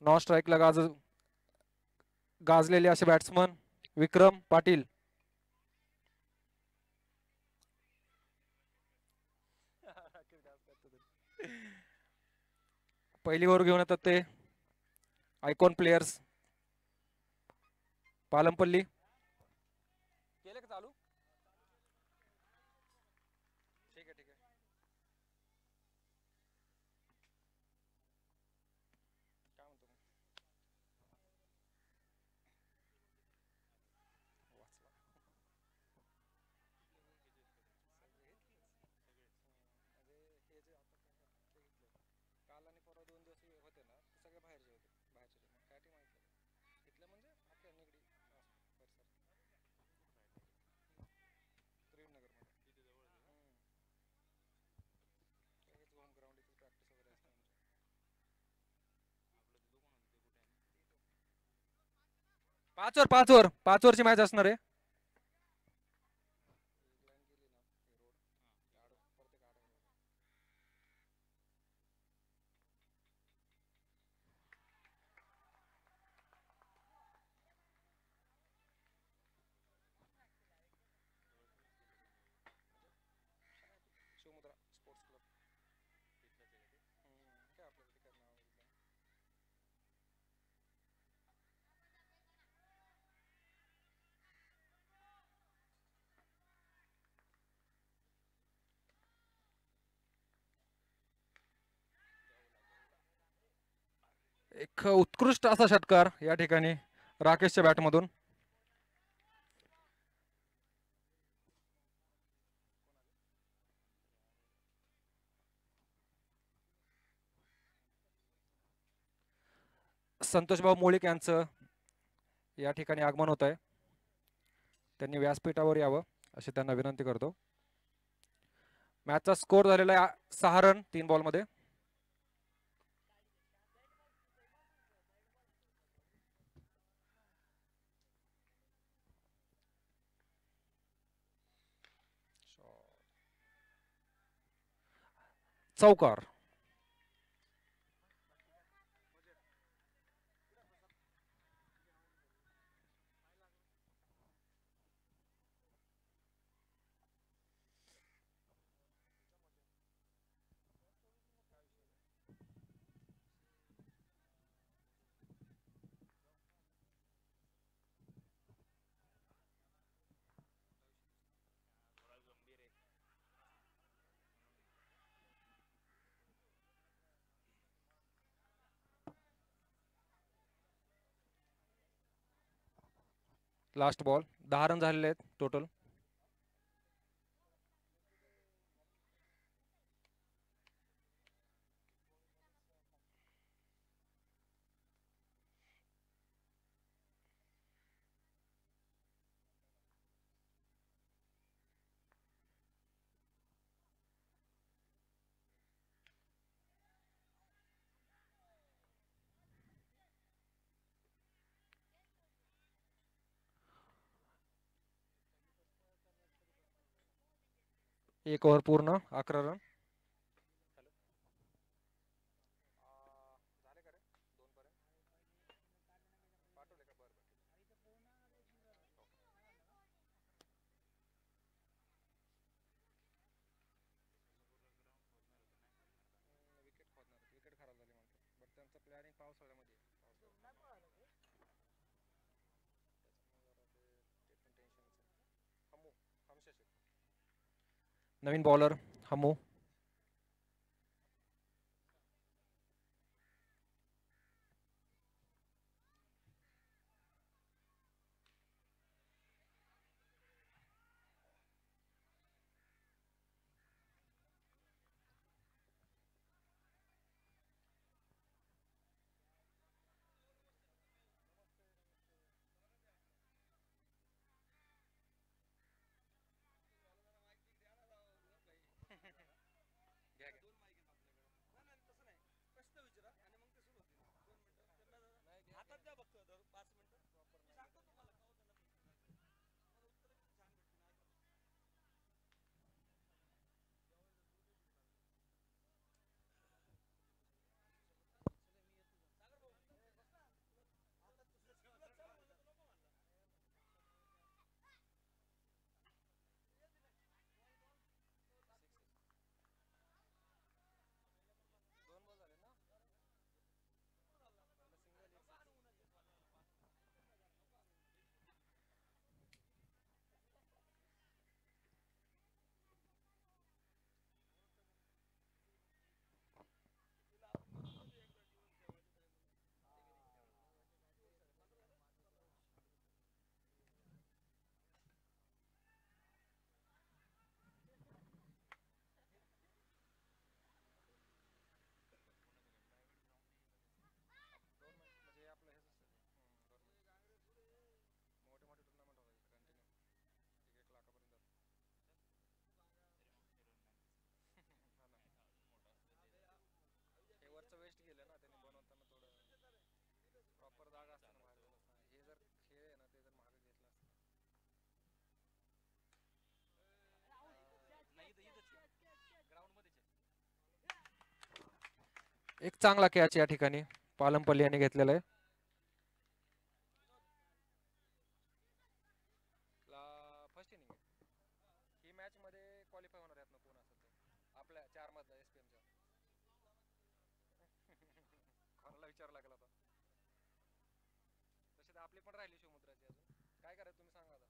Non स्ट्राईकला गाजलेले असे batsman विक्रम पाटील. पहिली ओव्हर घेऊन येतात ते आयकॉन प्लेयर्स पालमपल्ली. केले का चालू? ठीक आहे ठीक आहे. काय म्हणतो मग? वाचला. म्हणजे हे जे आता ते घेतले काल आणि परवा 2 दिवस होते ना, ते सगळे बाहेरचे होते. बाहेरचे टीम काय टीम ऐकलं इथलं म्हणजे आपल्या निगडी परिसर त्रिवेणनगरमध्ये. हेच होम ग्राउंड इथे प्रॅक्टिस वगैरे असते आमची. 5 ओव्हरची मॅच असणार आहे. शिवमुद्रा स्पोर्ट्स क्लब काय आपलं तिथे काय नाव आहे. एक उत्कृष्ट असा षटकार या ठिकाणी राकेशच्या बॅटमधून. संतोषभाऊ मोळीक यांचं या ठिकाणी आगमन होत आहे. त्यांनी व्यासपीठावर यावं अशी त्यांना विनंती करतो. मॅचचा स्कोर झालेला आहे 6 रन 3 बॉलमध्ये. चौकार. लास्ट बॉल 10 रन झालेले आहेत टोटल. एक ओव्हर पूर्ण 11 रन. झाले का रे 2 पर्यंत पाठवले का? बरं विकेट खोदणार, विकेट खराब झाली म्हणतात. बट त्यांचं प्लॅनिंग पावसाळ्यामध्ये नवीन बॉलर हमू. एक चांगला कॅच या ठिकाणी पालमपल्ली यांनी घेतलेला आहे. फर्स्ट इनिंग ही मॅच मध्ये क्वालिफाय होणार आहेत ना कोण असेल ते आपल्या चार मधला एसपीएमच्या कोणाला विचार लागला होता तशी तर आपली पण राहिली शिवमुद्राची अजून काय करायचं तुम्ही सांगा आता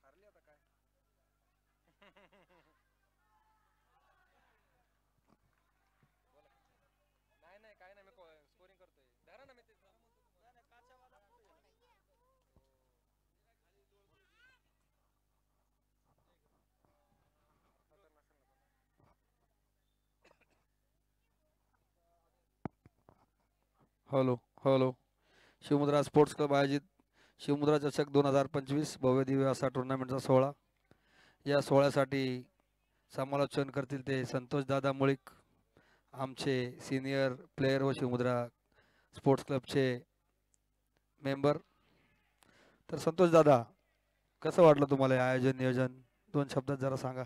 हारली आता काय नाही नाही काय नाही मी स्कोरिंग करतोय धरा ना मी ते hello hello. Shivmudra sports club आयोजित शिवमुद्रा चषक 2025 भव्य दिव्य असा टुर्नामेंटचा सोहळा. या सोहळ्यासाठी समालोचन करतील ते संतोष दादा मुळीक, आमचे सिनियर प्लेयर व शिवमुद्रा स्पोर्ट्स क्लबचे मेंबर. तर संतोष दादा, कसं वाटलं तुम्हाला हे आयोजन नियोजन, दोन शब्दात जरा सांगा.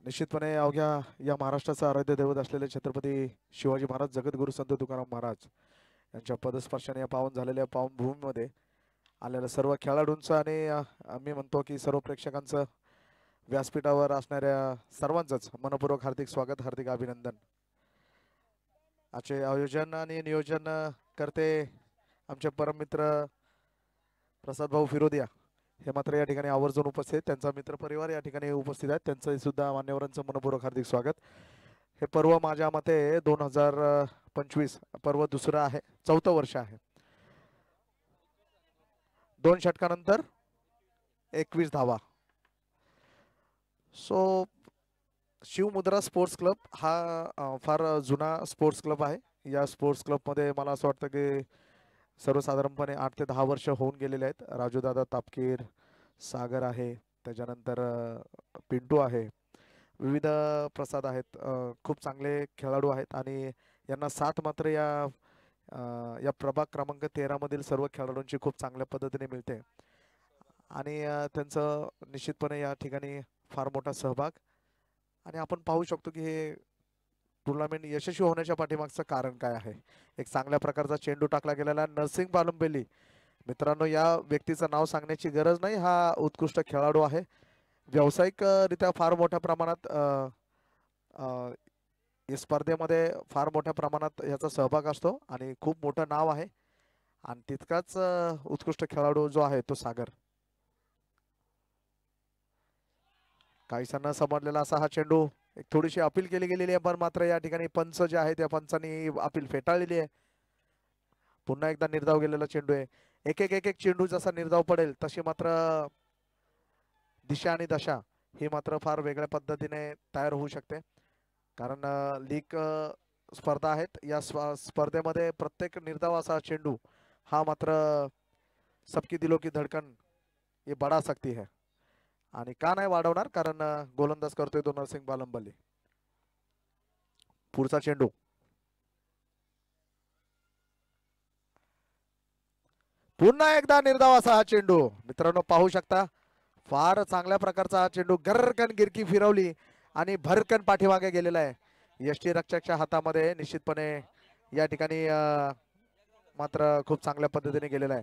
निश्चितपणे अवघ्या या महाराष्ट्राचा आराध्य दैवत असलेले छत्रपती शिवाजी महाराज जगद्गुरु संत तुकाराम महाराज यांच्या पदस्पर्शाने या पावन झालेल्या पावनभूमीमध्ये आलेल्या सर्व खेळाडूंचं आणि मी म्हणतो की सर्व प्रेक्षकांचं व्यासपीठावर असणाऱ्या सर्वांचंच मनपूर्वक हार्दिक स्वागत, हार्दिक अभिनंदन. आजचे आयोजन आणि नियोजन करते आमचे परममित्र प्रसाद भाऊ फिरोदिया हे मात्र या ठिकाणी आवर्जून उपस्थित, त्यांचा मित्रपरिवार या ठिकाणी उपस्थित आहेत, त्यांचं सुद्धा मान्यवरांचं मनपूर्वक हार्दिक स्वागत. हे पर्व माझ्या मते 2025 पर्व दुसरं आहे, 4थं वर्ष आहे. 2 षटकानंतर 21 धावा. सो शिवमुद्रा स्पोर्ट्स क्लब हा फार जुना स्पोर्ट्स क्लब आहे. या स्पोर्ट्स क्लबमध्ये मला असं वाटतं की सर्वसाधारणपणे 8 ते 10 वर्ष होऊन गेलेले आहेत. राजूदादा तापकीर, सागर आहे, त्याच्यानंतर पिंटू आहे, विविध प्रसाद आहेत, खूप चांगले खेळाडू आहेत आणि यांना साथ मात्र या प्रभाग क्रमांक 13 मधील सर्व खेळाडूंची खूप चांगल्या पद्धतीने मिळते आणि त्यांचं निश्चितपणे या ठिकाणी फार मोठा सहभाग. आणि आपण पाहू शकतो की हे टुर्नामेंट यशस्वी होण्याच्या पाठीमागचं कारण काय आहे. एक चांगल्या प्रकारचा चेंडू टाकला गेलेला नरसिंग पालंबेली. मित्रांनो, या व्यक्तीचं नाव सांगण्याची गरज नाही, हा उत्कृष्ट खेळाडू आहे. व्यावसायिकरित्या फार मोठ्या प्रमाणात या स्पर्धेमध्ये फार मोठ्या प्रमाणात याचा सहभाग असतो आणि खूप मोठं नाव आहे. आणि तितकाच उत्कृष्ट खेळाडू जो आहे तो सागर. काहीसा न समजलेला असा हा चेंडू, एक थोडीशी अपील केली गेलेली आहे, पण मात्र या ठिकाणी पंच जे आहे त्या पंचांनी अपील फेटाळलेली आहे. पुन्हा एकदा निर्धाव गेलेला चेंडू आहे. एक एक चेंडू जसा निर्धाव पडेल तशी मात्र दिशा आणि दशा ही मात्र फार वेगळ्या पद्धतीने तयार होऊ शकते. कारण लीग स्पर्धा आहेत, या स्पर्धेमध्ये प्रत्येक निर्धाव असा चेंडू हा मात्र सबकी दिलो की धडकन ये बडा सकती है. आणि का नाही वाढवणार, कारण गोलंदाज करतोय तो नरसिंग बालंबल्ली. पुढचा चेंडू पुन्हा एकदा निर्धाव असा हा चेंडू. मित्रांनो पाहू शकता, फार चांगल्या प्रकारचा हा चेंडू गरकन गिरकी फिरवली आणि भरकन पाठीमागे गेलेला आहे. यष्टी रक्षकच्या हातामध्ये निश्चितपणे या ठिकाणी मात्र खूप चांगल्या पद्धतीने गेलेला आहे.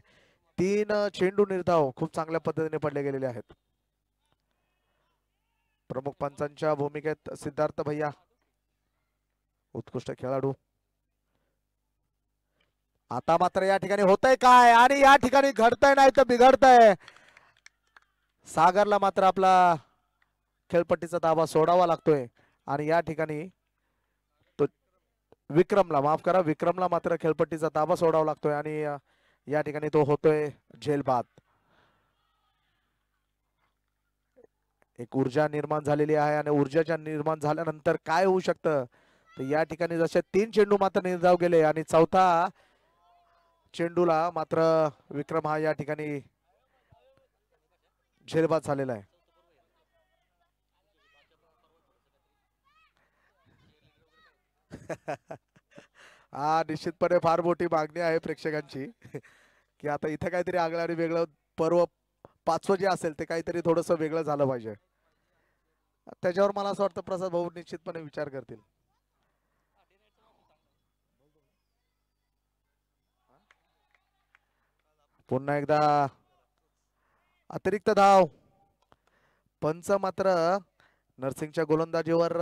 3 चेंडू निर्धाव खूप चांगल्या पद्धतीने पडले गेलेले आहेत. प्रमुख पंचांच्या भूमिकेत सिद्धार्थ भैया, उत्कृष्ट खेळाडू. आता मात्र या ठिकाणी होतंय काय, आणि या ठिकाणी घडतंय नाही तर बिघडतंय. सागरला मात्र आपला खेळपट्टीचा ताबा सोडावा लागतोय आणि या ठिकाणी तो विक्रमला, माफ करा, विक्रमला मात्र खेळपट्टीचा ताबा सोडावा लागतोय आणि या ठिकाणी तो होतोय झेलबाद. एक ऊर्जा निर्माण झालेली आहे आणि ऊर्जाच्या निर्माण झाल्यानंतर काय होऊ शकतं, तर या ठिकाणी जसे 3 चेंडू मात्र निर्धाव गेले आणि चौथा चेंडूला मात्र विक्रम हा या ठिकाणी झेलबाद झालेला आहे. हा निश्चितपणे फार मोठी मागणी आहे प्रेक्षकांची की आता इथे काहीतरी आगळं आणि वेगळं पर्व पाचवं जे असेल ते काहीतरी थोडस वेगळं झालं पाहिजे. त्याच्यावर मला असं वाटतं प्रसाद भाऊ निश्चितपणे विचार करतील. पुन्हा एकदा अतिरिक्त धाव. पंच मात्र नरसिंगच्या गोलंदाजीवर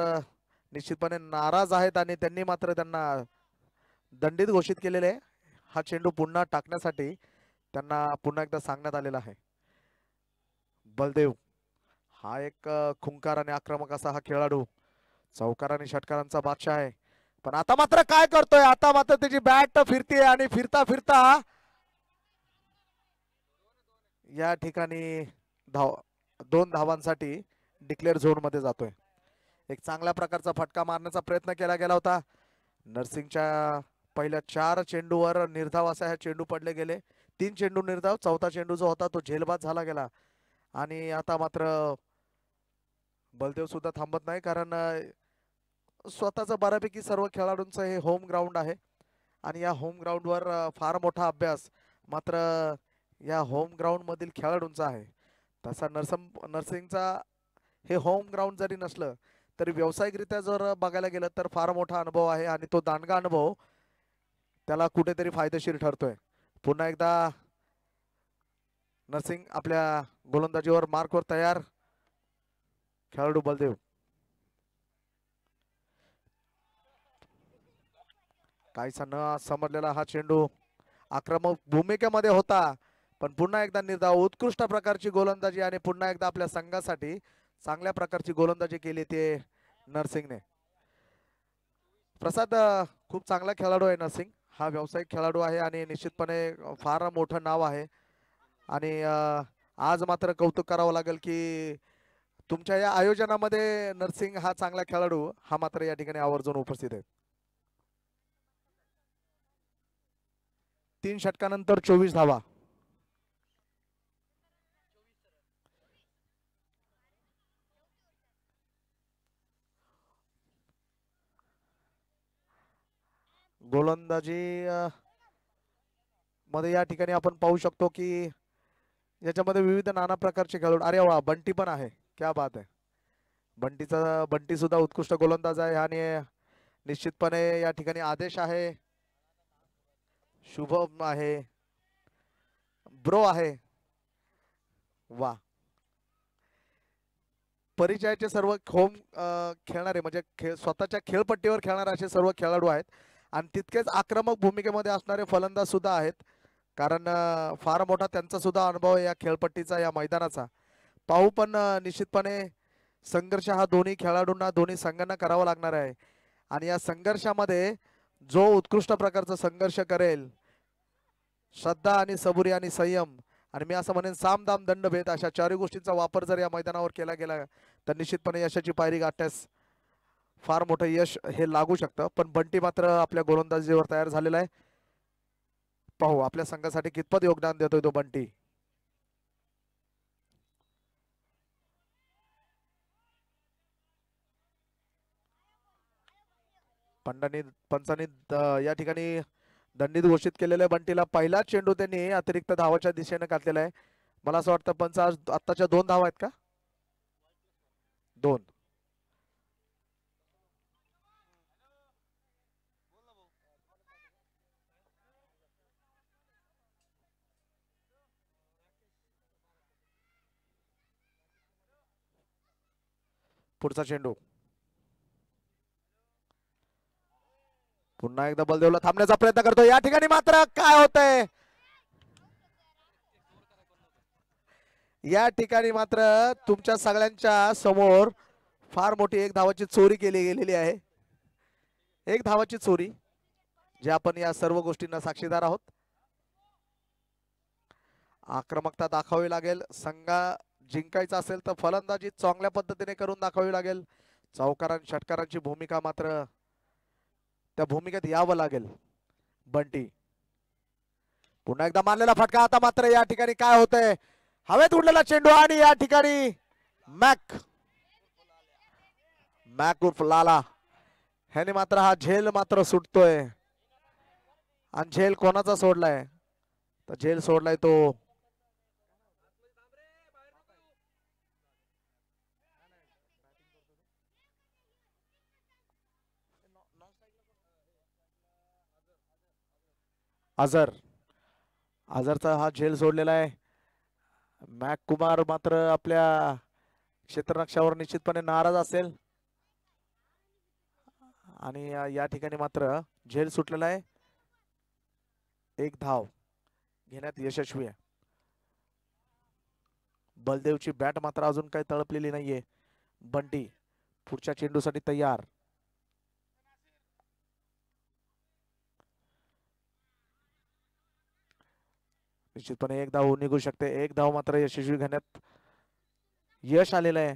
निश्चितपणे नाराज आहेत आणि त्यांनी मात्र त्यांना दंडित घोषित केलेले आहे. हा चेंडू पुन्हा टाकण्यासाठी त्यांना पुन्हा एकदा सांगण्यात आलेला आहे. बलदेव हा एक खुंकार आणि आक्रमक असा हा खेळाडू, चौकार आणि षटकारांचा बादशाह आहे. पण आता मात्र काय करतोय, आता मात्र त्याची बॅट फिरते आणि फिरता फिरता या ठिकाणी दोन धावांसाठी डिक्लेअर झोन मध्ये जातोय. एक चांगल्या प्रकारचा फटका मारण्याचा प्रयत्न केला गेला होता. नरसिंगच्या पहिल्या 4 चेंडूवर निर्धाव असा हा चेंडू पडले गेले. 3 चेंडू निर्धाव, चौथा चेंडू जो होता तो झेलबाद झाला गेला. आणि आता मात्र बलदेव सुद्धा थांबत नाही, कारण स्वतःच बऱ्यापैकी सर्व खेळाडूंचं हे होम ग्राउंड आहे आणि या होम ग्राउंडवर फार मोठा अभ्यास मात्र या होम ग्राउंड मधील खेळाडूंचा आहे. तसा नरसिंगचा हे होम ग्राउंड जरी नसलं तरी व्यावसायिकरित्या जर बघायला गेलं तर फार मोठा अनुभव आहे आणि तो दांडगा अनुभव त्याला कुठेतरी फायदेशीर ठरतोय. पुन्हा एकदा नरसिंग आपल्या गोलंदाजीवर मार्कवर तयार. खेळाडू बलदेव काहीसा न समजलेला हा चेंडू आक्रमक भूमिकेमध्ये होता, पण पुन्हा एकदा निर्धाव, उत्कृष्ट प्रकारची गोलंदाजी आणि पुन्हा एकदा आपल्या संघासाठी चांगल्या प्रकारची गोलंदाजी केली ते नरसिंगने. प्रसाद खूप चांगला खेळाडू आहे नरसिंग. हा व्यावसायिक खेळाडू आहे आणि निश्चितपणे फार मोठं नाव आहे. आणि आज मात्र कौतुक करावं लागेल की तुमच्या या आयोजनामध्ये नरसिंग हा चांगला खेळाडू हा मात्र या ठिकाणी आवर्जून उपस्थित आहे. 3 षटकानंतर 24 धावा. गोलंदाजी मध्ये या ठिकाणी आपण पाहू शकतो की याच्यामध्ये विविध नाना प्रकारचे खेळाडू. अरे वा, बंटी पण आहे, क्या बात आहे. बंटी सुद्धा उत्कृष्ट गोलंदाज आहे आणि निश्चितपणे या ठिकाणी आदेश आहे, शुभम आहे, ब्रो आहे. वा, परिचयाचे सर्व होम खेळणारे म्हणजे स्वतःच्या खेळपट्टीवर खेळणारे असे सर्व खेळाडू आहेत आणि तितकेच आक्रमक भूमिकेमध्ये असणारे फलंदाज सुद्धा आहेत, कारण फार मोठा त्यांचा सुद्धा अनुभव आहे या खेळपट्टीचा, या मैदानाचा. पाहू, पण निश्चितपणे संघर्ष हा दोन्ही खेळाडूंना, दोन्ही संघांना करावा लागणार आहे आणि या संघर्षामध्ये जो उत्कृष्ट प्रकारचा संघर्ष करेल, श्रद्धा आणि सबुरी आणि संयम आणि मी असं म्हणेन साम दाम दंड भेद अशा 4 गोष्टींचा वापर जर या मैदानावर केला गेला तर निश्चितपणे यशाची पायरी गाठण्यास फार मोठं यश हे लागू शकतं. पण बंटी मात्र आपल्या गोलंदाजीवर तयार झालेला आहे. पाहू आपल्या संघासाठी कितपत योगदान देतोय तो बंटी. पंचांनी या ठिकाणी दंडित घोषित केलेल्या बंटीला पहिला चेंडू त्यांनी अतिरिक्त धावाच्या दिशेने घातलेला आहे. मला असं वाटतं पंच आज आत्ताच्या 2 धावा आहेत का? 2. पुढचा चेंडू पुन्हा एकदा बलदेवला थांबण्याचा प्रयत्न करतो. या ठिकाणी मात्र काय होतंय, या ठिकाणी मात्र तुमच्या सगळ्यांच्या समोर फार मोठी 1 धावाची चोरी केली गेलेली आहे. 1 धावाची चोरी, जे आपण या सर्व गोष्टींना साक्षीदार आहोत. आक्रमकता दाखवावी लागेल. संघा जिंकायचा असेल तर फलंदाजी चांगल्या पद्धतीने करून दाखवावी लागेल. चौकारां षटकारांची भूमिका मात्र त्या भूमिकेत यावं लागेल. बंटी पुन्हा एकदा मारलेला फटका. आता मात्र या ठिकाणी काय होतंय, हवेत उडलेला चेंडू आणि या ठिकाणी मॅक उर्फ लाला ह्याने मात्र हा झेल मात्र सुटतोय आणि झेल कोणाचा सोडलाय तर झेल सोडलाय तो अझरचा हा झेल सोडलेला आहे. मॅक कुमार मात्र आपल्या क्षेत्ररक्षावर निश्चितपणे नाराज असेल आणि या ठिकाणी मात्र झेल सुटलेला आहे. एक धाव घेण्यात यशस्वी आहे. बलदेवची बॅट मात्र अजून काही तळपलेली नाहीये. बंटी पुढच्या चेंडूसाठी तयार. निश्चितपणे एक धाव निघू शकते. एक धाव मात्र यशस्वी घेण्यात यश आलेलं आहे.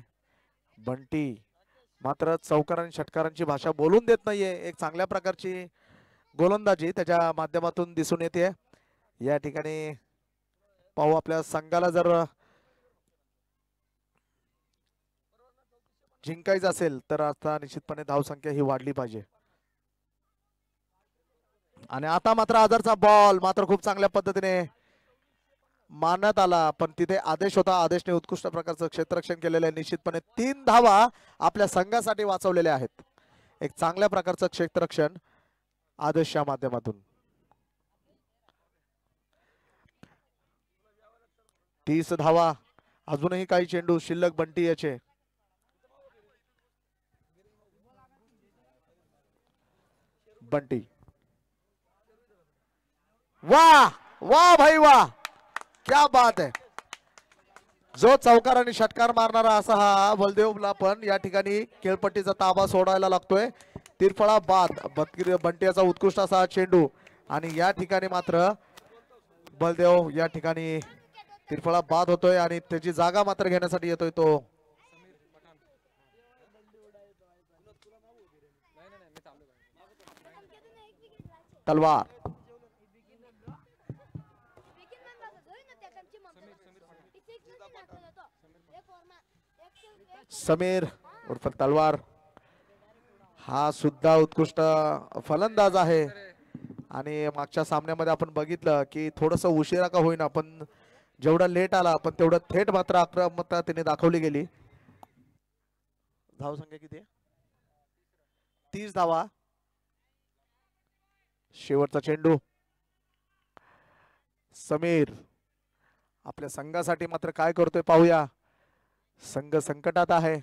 बंटी मात्र चौकार आणि षटकारांची भाषा बोलून देत नाहीये. एक चांगल्या प्रकारची गोलंदाजी त्याच्या माध्यमातून दिसून येते. या ठिकाणी पाहू आपल्या संघाला जर जिंकायचं असेल तर आता निश्चितपणे धावसंख्या ही वाढली पाहिजे. आणि आता मात्र आझरचा बॉल मात्र खूप चांगल्या पद्धतीने मानण्यात आला पण तिथे आदेश होता. आदेशने उत्कृष्ट प्रकारचं क्षेत्ररक्षण केलेलं आहे. निश्चितपणे 3 धावा आपल्या संघासाठी वाचवलेल्या आहेत. एक चांगल्या प्रकारचं क्षेत्ररक्षण आदेशच्या माध्यमातून. 30 धावा अजूनही काही चेंडू शिल्लक बंटी याचे. बंटी वाह वाह भाई वाह क्या बात है. जो चौकार आणि षटकार मारणारा असा हा बलदेवला पण या ठिकाणी खेळपट्टीचा ताबा सोडायला लागतोय. तिरफळा बाद बंटीचा उत्कृष्ट असा चेंडू आणि या ठिकाणी मात्र बलदेव या ठिकाणी तिरफळा बाद होतोय आणि त्याची जागा मात्र घेण्यासाठी येतोय तो तलवार. समीर उर्फ तलवार हा सुद्धा उत्कृष्ट फलंदाज आहे आणि मागच्या सामन्यामध्ये आपण बघितलं की थोडस उशिरा का होईना पण जेवढा लेट आला पण तेवढं थेट मात्र आक्रमकता त्याने दाखवली गेली. धावसंख्या किती आहे? 30 धावा. शेवटचा चेंडू. समीर आपल्या संघासाठी मात्र काय करतोय पाहूया. संघ संकटात आहे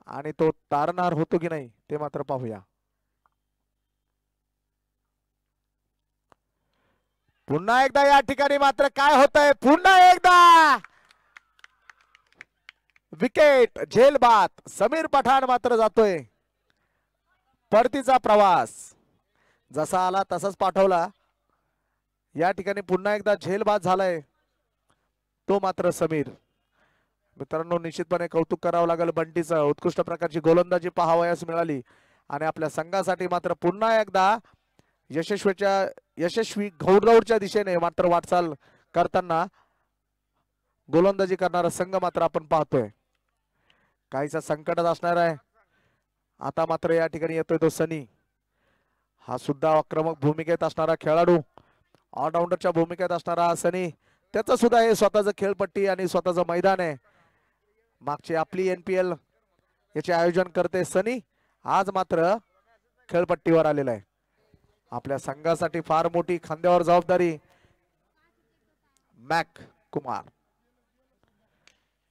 आणि तो तारणार होतो की नाही ते मात्र पाहूया. पुन्हा एकदा या ठिकाणी मात्र काय होतंय. पुन्हा एकदा विकेट झेल बाद. समीर पठाण मात्र जातोय. परतीचा प्रवास जसा आला तसाच पाठवला. या ठिकाणी पुन्हा एकदा झेल बाद झालाय तो मात्र समीर. मित्रांनो निश्चितपणे कौतुक करावं लागेल बंटीचं. उत्कृष्ट प्रकारची गोलंदाजी पाहावयास मिळाली आणि आपल्या संघासाठी मात्र पुन्हा एकदा यशस्वी घौडदौडच्या दिशेने मात्र वाटचाल करताना गोलंदाजी करणारा संघ मात्र आपण पाहतोय. काहीसा संकटात असणार आहे. आता मात्र या ठिकाणी येतोय तो सनी. हा सुद्धा आक्रमक भूमिकेत असणारा खेळाडू. ऑलराऊंडरच्या भूमिकेत असणारा हा सनी. त्याचं सुद्धा हे स्वतःचं खेळपट्टी आणि स्वतःचं मैदान आहे. मागची आपली NPL याचे आयोजन करते सनी. आज मात्र खेळपट्टीवर आलेला आहे. आपल्या संघासाठी फार मोठी खांद्यावर जबाबदारी मॅक कुमार.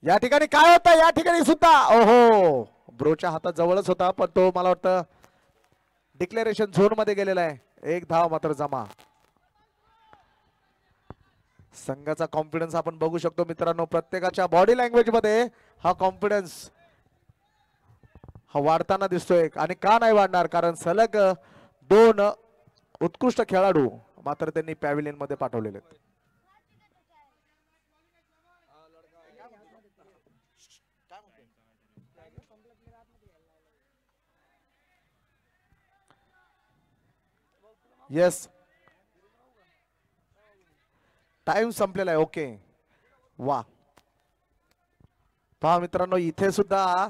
या ठिकाणी काय होतं. या ठिकाणी सुद्धा ओहो ब्रोच्या हातात जवळच होता पण तो मला वाटतं डिक्लेरेशन झोन मध्ये गेलेला आहे. एक धाव मात्र जमा. संघाचा कॉन्फिडन्स आपण बघू शकतो मित्रांनो. प्रत्येकाच्या बॉडी लँग्वेज मध्ये हा कॉन्फिडन्स हा वाढताना दिसतोय. आणि का नाही वाढणार कारण सलग 2 उत्कृष्ट खेळाडू मात्र त्यांनी पॅव्हिलियन मध्ये पाठवलेले. येस टाइम संपलेला आहे. ओके वा पहा मित्रांनो इथे सुद्धा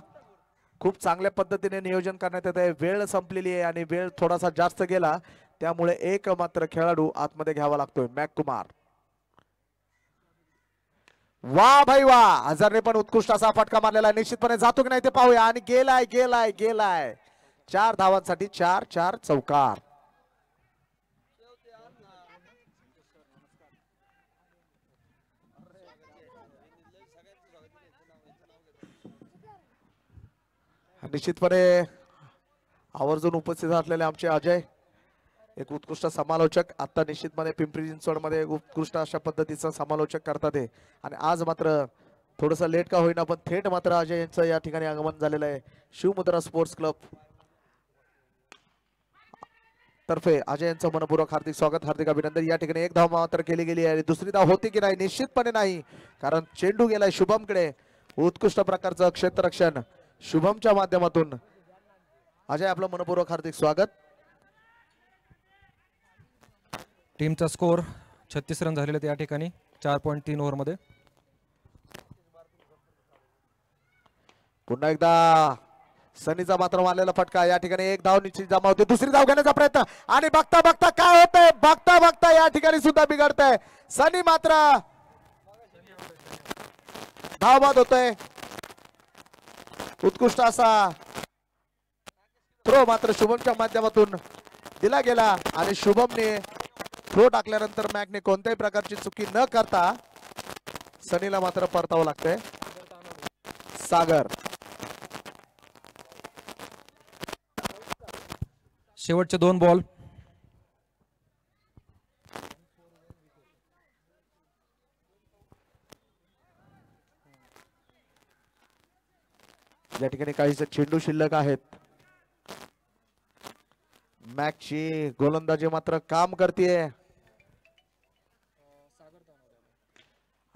खूप चांगल्या पद्धतीने नियोजन करण्यात येत आहे. वेळ संपलेली आहे आणि वेळ थोडासा जास्त गेला, त्यामुळे एक मात्र खेळाडू आतमध्ये घ्यावा लागतोय. मॅक कुमार, वा भाई वा, हजारने पण उत्कृष्ट असा फटका मारलेला आहे. निश्चितपणे जातो की नाही ते पाहूया. आणि गेलाय गेलाय गेलाय. 4 धावांसाठी 4 चौकार. निश्चितपणे आवर्जून उपस्थित असलेले आमचे अजय, एक उत्कृष्ट समालोचक, आता निश्चितपणे पिंपरी चिंचवड मध्ये उत्कृष्ट अशा पद्धतीचं समालोचक करतात ते. आणि आज मात्र थोडस लेट का होईना पण थेट मात्र अजय यांचं या ठिकाणी आगमन झालेलं आहे. शिवमुद्रा स्पोर्ट्स क्लब तर्फे अजय यांचं मनपूर्वक हार्दिक स्वागत, हार्दिक अभिनंदन. या ठिकाणी एक धाव मात्र केली गेली आहे. दुसरी धाव होती की नाही? निश्चितपणे नाही, कारण चेंडू गेलाय शुभमकडे. उत्कृष्ट प्रकारचं क्षेत्ररक्षण शुभमच्या माध्यमातून. अजय, आपलं मनपूर्वक हार्दिक स्वागत. टीमचा स्कोर 36 रन झालेले या ठिकाणी 4.3 ओव्हर मध्ये. पुन्हा एकदा सनीचा मात्र मारलेला फटका. या ठिकाणी एक धाव निश्चित जमा होते. दुसरी धाव घेण्याचा प्रयत्न आणि बघता बघता काय होतंय, बघता बघता या ठिकाणी सुद्धा बिघडतंय. सनी मात्र धाव बाद होतोय. उत्कृष्ट असा थ्रो मात्र शुभमच्या माध्यमातून दिला गेला आणि शुभमने थ्रो टाकल्यानंतर मॅकने कोणत्याही प्रकारची चुकी न करता सनीला मात्र परतावं लागतंय. सागर, शेवटचे 2 बॉल. या ठिकाणी काहीसे चेंडू शिल्लक आहेत. मॅकची गोलंदाजी मात्र काम करते.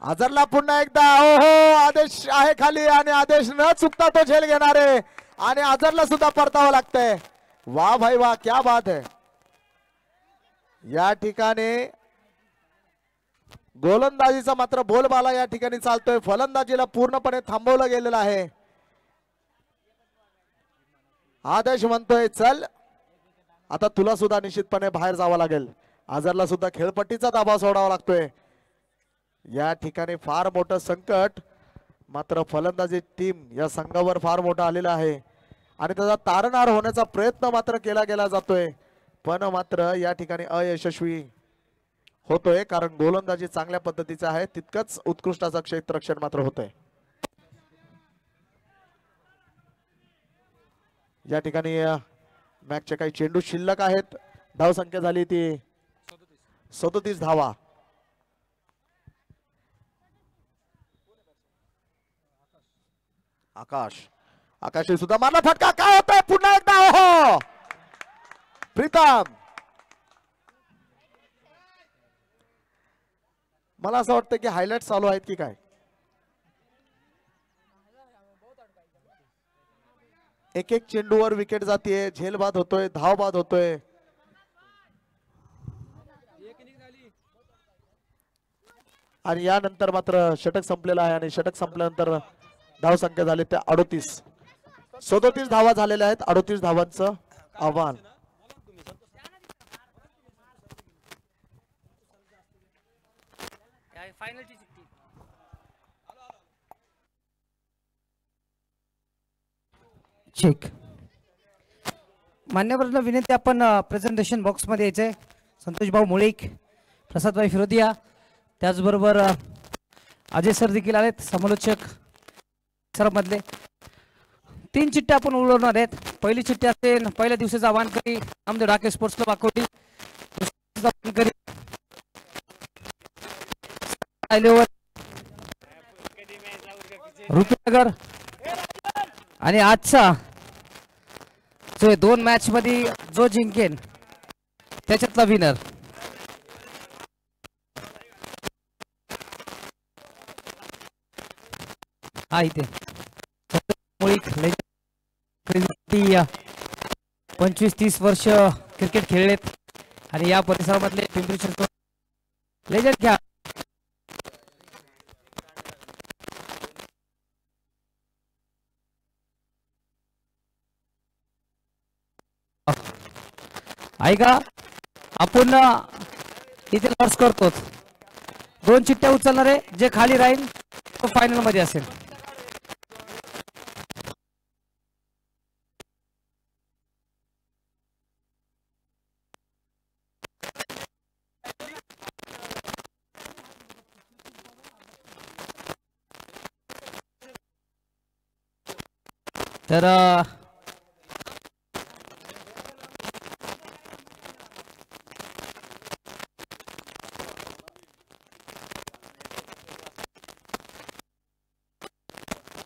आजरला पुन्हा एकदा ओहो, आदेश आहे खाली आणि आदेश न चुकता तो झेल घेणार आहे आणि आजरला सुद्धा परतावं लागतंय. वाह भाई वाह, क्या बात है. या ठिकाणी गोलंदाजीचा मात्र बोलबाला या ठिकाणी चालतोय. फलंदाजीला पूर्णपणे थांबवलं गेलेलं आहे. आदेश म्हणतोय चल आता तुला सुद्धा निश्चितपणे बाहेर जावं लागेल. आझरला सुद्धा खेळपट्टीचा दाबा सोडावा लागतोय. या ठिकाणी फार मोठं संकट मात्र फलंदाजी टीम या संघावर फार मोठं आलेलं आहे आणि त्याचा तारणहार होण्याचा प्रयत्न मात्र केला गेला जातोय, पण मात्र या ठिकाणी अयशस्वी होतोय, कारण गोलंदाजी चांगल्या पद्धतीचं आहे, तितकंच उत्कृष्ट असं क्षेत्ररक्षण मात्र होतंय. या ठिकाणी मॅचचे काही चेंडू शिल्लक आहेत. धाव संख्या झाली ती 37 धावा. आकाश सुद्धा मारला फटका. काय होतंय पुन्हा एकदा? ओहो, प्रीतम, मला असं वाटतं की हायलाइट चालू आहेत की काय? एक एक चेंडूवर विकेट जातीये, झेल बाद होतोय, धाव बाद होतोय. आणि यानंतर मात्र षटक संपलेला आहे आणि षटक संपल्यानंतर धाव संख्या झाली ते 38. 37 धावा झालेल्या आहेत. 38 धावांचं आव्हान. चेक. मान्यवरांना विनंती, आपण प्रेझेंटेशन बॉक्स मध्ये यायचंय. संतोष भाऊ मुळीक, प्रसादभाई फिरोदिया, त्याचबरोबर अजय सर देखील आलेत, समालोचक सर मधले. 3 चिठ्ठ्या आपण उडवणार आहेत. पहिली चिठ्ठी असेल पहिल्या दिवसाचा वानकरी नामदेव ढाके स्पोर्ट्स क्लब अकोटी, रुपीनगर, आणि आजचा जो 2 मॅच मध्ये जो जिंकेन त्याच्यातला विनर. हा इथे 25-30 वर्ष क्रिकेट खेळलेत आणि या परिसरामधले पिंपरी चिंचवड लेजंड घ्या. ऐका आपण इथे लॉस करतोच. 2 चिठ्ठ्या उचलणारे जे खाली राहील तो फायनल मध्ये असेल.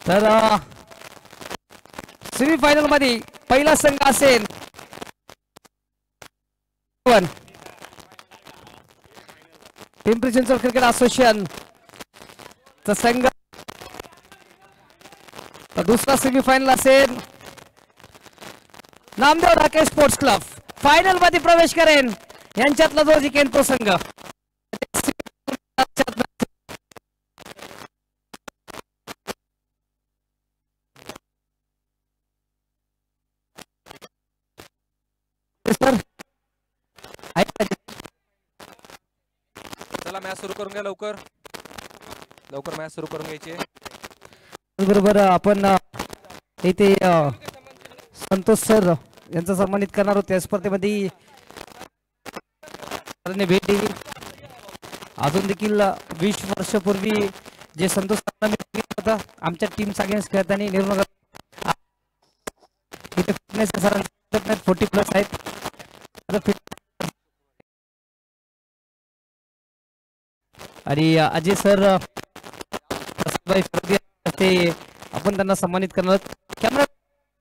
तर सेमीफायनल मध्ये पहिला संघ असेल पिंपरी चिंचवड क्रिकेट असोसिएशन चा संघ. दुसरा सेमीफायनल असेल Namdev Rakesh sports club. Final मध्ये प्रवेश करेन यांच्यातला जो जिंकेल तो संघ. चला मॅच सुरू करून घ्या लवकर लवकर मॅच सुरू करून घ्यायची. बरोबर आपण इथे संतोष सर यांचा सन्मानित करणार होते. या स्पर्धेमध्ये भेट दिली. अजून देखील 20 वर्षापूर्वी जे संतोष होता आमच्या टीम अगेन्स्ट खेळताना निर्मळ इथे फिटनेस 40+ आहेत. आणि अजय सर ते आपण त्यांना सन्मानित करणार. कॅमेरा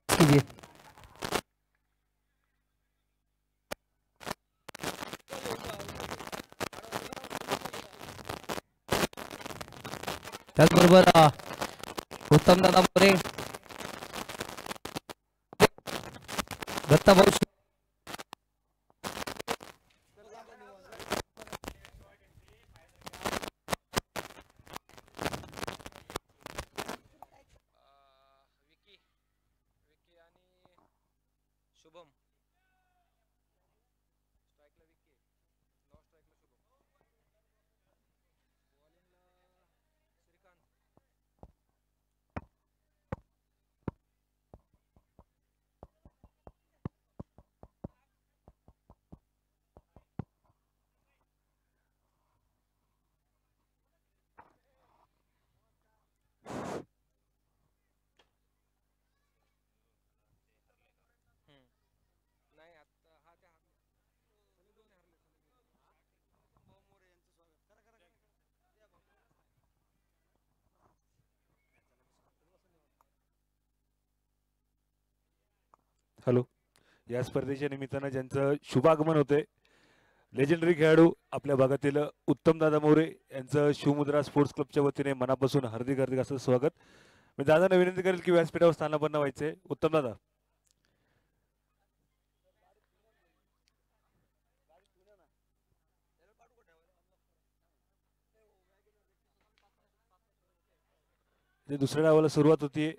कीजिए. त्याचबरोबर उत्तम दादा मोरे, दत्ताभाऊ शुभम हॅलो. या स्पर्धेच्या निमित्तानं ज्यांचं शुभागमन होते लेजेंडरी खेळाडू आपल्या भागातील उत्तमदादा मोरे यांचं शिवमुद्रा स्पोर्ट्स क्लबच्या वतीने मनापासून हार्दिक हार्दिक असं स्वागत. मी दादांना विनंती करेल की व्यासपीठावर स्थानापन्न व्हायचे. उत्तमदादा. दुसऱ्या डावाला सुरुवात होती.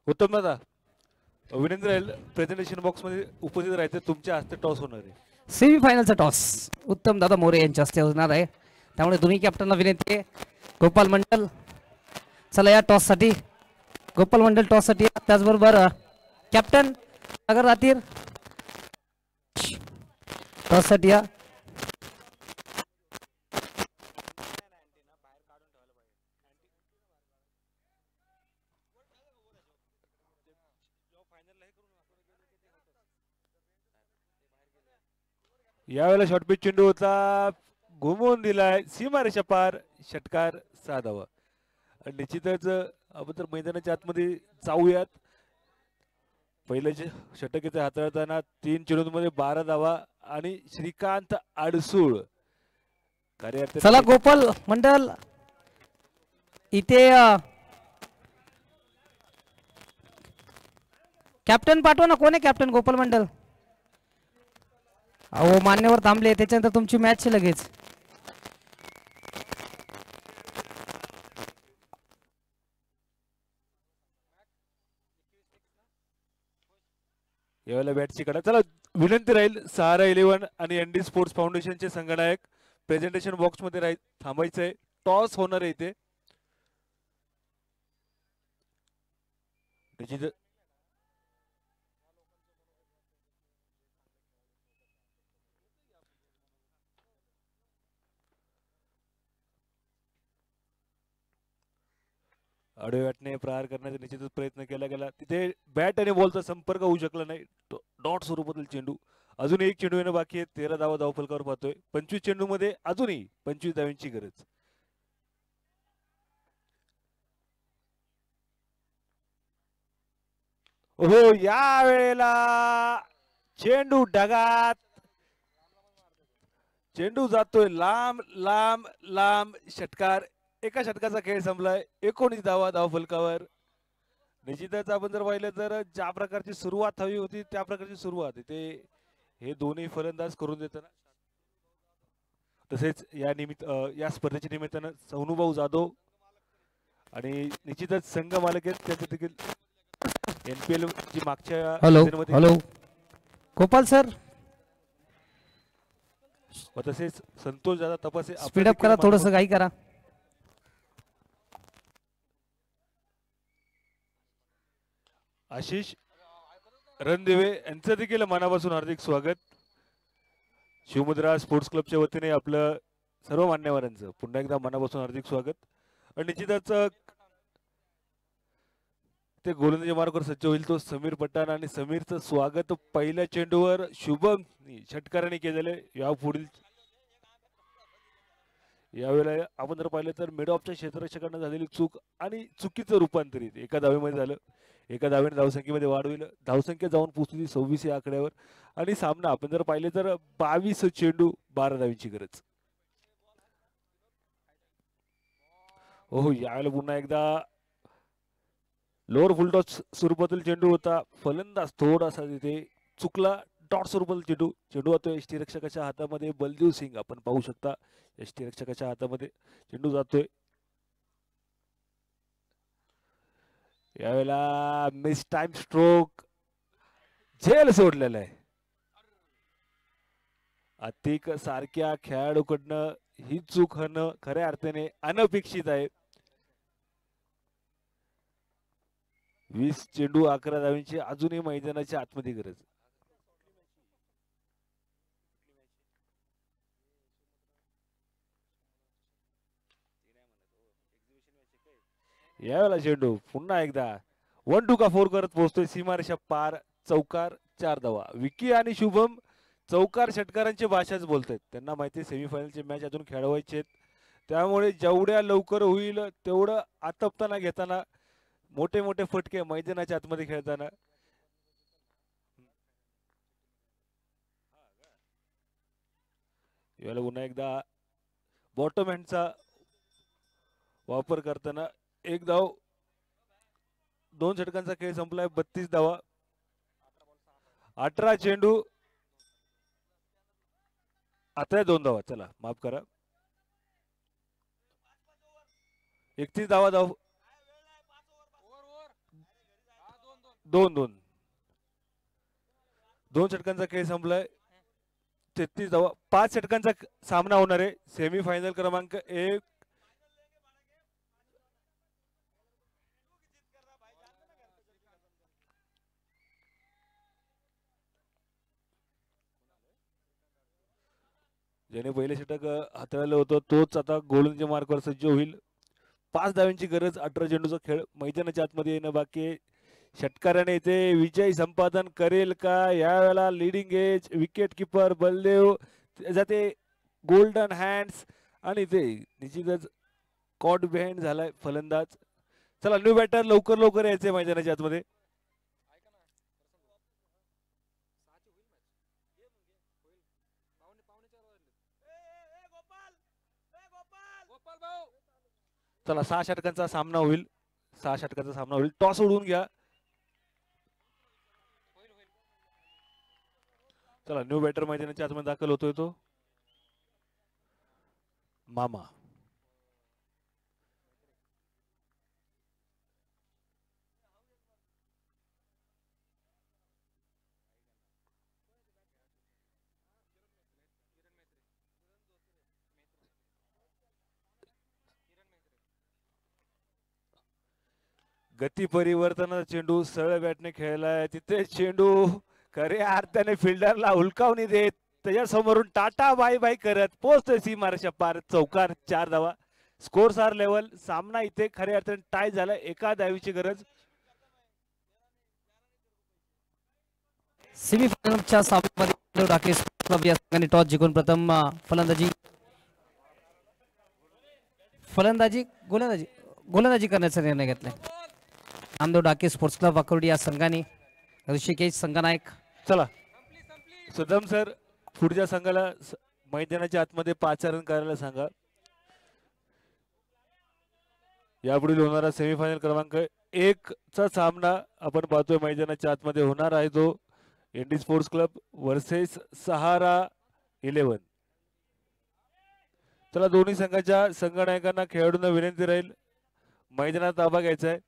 उत्तम दादा विनंती राहील प्रेझेंटेशन बॉक्स मध्ये उपस्थित राहायचं. तुमच्या हस्ते टॉस होणार आहे. सेमीफायनलचा टॉस उत्तम दादा मोरे यांच्या हस्ते होणार आहे. त्यामुळे दोन्ही कॅप्टनला विनंती आहे. गोपाल मंडल चला या टॉस साठी. गोपाल मंडल टॉस साठी. त्याचबरोबर कॅप्टन सागर राठीर टॉस साठी या. यावेळेला शॉर्टपिच चेंडू होता घुमवून दिलाय सीमारेषा पार. षटकार 6 धावा. निश्चितच आपण तर मैदानाच्या आतमध्ये जाऊयात. पहिलं षटक इथे हाताळताना 3 चेंडूंमध्ये 12 धावा आणि श्रीकांत आडसूळ कार्यार्थ. चला गोपाल मंडल इथे कॅप्टन पाठवा ना. कोण आहे कॅप्टन? गोपाल मंडल. अहो मान्यवर थांबले त्याच्यानंतर तुमची मॅच लगेच. यावेळेला बॅटची कडा. चला विनंती राहील सहारा 11 आणि एनडी स्पोर्ट्स फाउंडेशनचे संगणक प्रेझेंटेशन बॉक्स मध्ये राहील थांबायचंय. टॉस होणार आहे इथे. आडव्या बॅटने प्रहार करण्याचा निश्चितच प्रयत्न केला गेला. तिथे बॅट आणि बॉलचा संपर्क होऊ शकला नाही. डॉट स्वरूपातील चेंडू. अजून एक चेंडू येणं बाकी आहे. 13 धावा धावफलकावर पाहतोय. 25 चेंडू मध्ये अजूनही 25 धावांची गरज. हो या वेळेला चेंडू ढगात. चेंडू जातोय लांब लांब लांब. षटकार. एका षटकाचा खेळ संपलाय. 19 धावा धावफलकावर. निश्चितच आपण जर पाहिलं तर ज्या प्रकारची सुरुवात हवी होती त्या प्रकारची सुरुवात ते हे दोन्ही फलंदाज करून देताना. तसेच या स्पर्धेच्या निमित्तानं सौनुभाऊ जाधव आणि निश्चितच संघ मालक आहेत त्याचे देखील एनपीएल जी मागच्या हॅलो गोपाल सर. तसेच संतोष दादा तपासे. स्पीड अप करा थोडस काही करा. आशिष रणदिवे यांचं देखील मनापासून हार्दिक स्वागत. शिवमुद्रा स्पोर्ट्स क्लबच्या वतीने आपलं सर्व मान्यवरांचं पुन्हा एकदा मनापासून हार्दिक स्वागत. आणि निश्चितच ते गोलंदाजी मार्गावर सज्ज होईल तो समीर पठाण आणि समीरचं स्वागत पहिल्या चेंडूवर शुभम षटकाराने केलेले. यापुढील यावेळेला आपण जर पाहिलं तर मिड ऑफच्या क्षेत्ररक्षकांना झालेली चूक आणि चुकीचं रूपांतरित एका धावेमध्ये झालं. एका धावेने धावसंख्येमध्ये वाढ होईल. धावसंख्या जाऊन पोहोचली 26 या आकड्यावर. आणि सामना आपण जर पाहिले तर 22 चेंडू 12 धावांची गरज. हो यावेळेला पुन्हा एकदा लोअर फुलटॉस स्वरूपातील चेंडू होता. फलंदाज थोडासा तिथे चुकला. डॉट स्वरूपातील चेंडू. चेंडू जातोय यष्टीरक्षकाच्या हातामध्ये. बलदेव सिंग आपण पाहू शकता यष्टीरक्षकाच्या हातामध्ये चेंडू जातोय. यावेळेला मिस टाइम स्ट्रोक. झेल सोडलेला आहे. अतिक सारख्या खेळाडूकडनं ही चूक होणं खऱ्या अर्थाने अनपेक्षित आहे. 20 चेंडू 11 धावांची अजूनही मैदानाच्या आतमध्ये गरज. यावेळेला चेंडू पुन्हा एकदा 1-2 का 4 करत पोहोचतोय सीमारेषा पार. चौकार 4 धावा. विकी आणि शुभम चौकार षटकारांची भाषाच बोलतायत. त्यांना माहिती सेमीफायनलची मॅच अजून खेळवायची आहेत. त्यामुळे जेवढ्या लवकर होईल तेवढं आटपताना घेताना मोठे मोठे फटके मैदानाच्या आतमध्ये खेळताना. यावेळेला पुन्हा एकदा बॉटम हँडचा वापर करताना 1 धाव. 2 षटकांचा खेळ संपलाय. 32 धावा. 18 चेंडू आता 2 धावा. चला माफ करा. 31 धावा. 2 षटकांचा खेळ संपलाय. 33 धावा. 5 षटकांचा सामना होणार आहे. सेमीफायनल क्रमांक 1. ज्याने पहिले षटक हाताळलं होतं तोच आता गोलंदाजी मार्गावर सज्ज होईल. 5 धावांची गरज. 18 चेंडूचा खेळ मैदानाच्या आतमध्ये येणं बाकी आहे. षटकाराने इथे विजय संपादन करेल का? यावेळेला leading edge wicket keeper Baldev जाते. गोल्डन हँड्स आणि इथे निश्चितच कॉट बिहाइंड झालाय फलंदाज. चला न्यू बॅटर लवकर लवकर यायचंय मैदानाच्या आतमध्ये. चला 6 षटकांचा सामना होईल. 6 षटकांचा सामना होईल. टॉस उडवून घ्या. चला न्यू बॅटर मैदानाच्या आतमध्ये दाखल होतोय तो मामा. गती परिवर्तनाचा चेंडू सरळ बॅटने खेळलाय. तिथे चेंडू खऱ्या अर्थाने फिल्डरला हुलकावणी देत त्याच्या समोरून टाटा बाय बाय करत पोहोचतोय सीमारेषा पार. चौकार 4 धावा. Score 4 level. सामना इथे खऱ्या अर्थाने टाय झाला. एका धावीची गरज. सेमीफायनलच्या सामन्यामध्ये डाके स्पोर्ट्स क्लब या संघाने टॉस जिंकून प्रथम गोलंदाजी करण्याचा निर्णय घेतलाय. नामदेव डाके स्पोर्ट्स क्लब वाकर्डी या संघाने ऋषिकेश संघनायक. चला सुदाम सर पुढच्या संघाला मैदानाच्या आतमध्ये 5 रन करायला सांगा. यापुढील होणारा सेमीफायनल क्रमांक 1 चा सामना आपण पाहतोय मैदानाच्या आतमध्ये होणार आहे तो इंडी स्पोर्ट्स क्लब वर्सेस सहारा 11. चला दोन्ही संघाच्या संघनायकांना खेळाडूंना विनंती राहील मैदानात ताबा घ्यायचा आहे.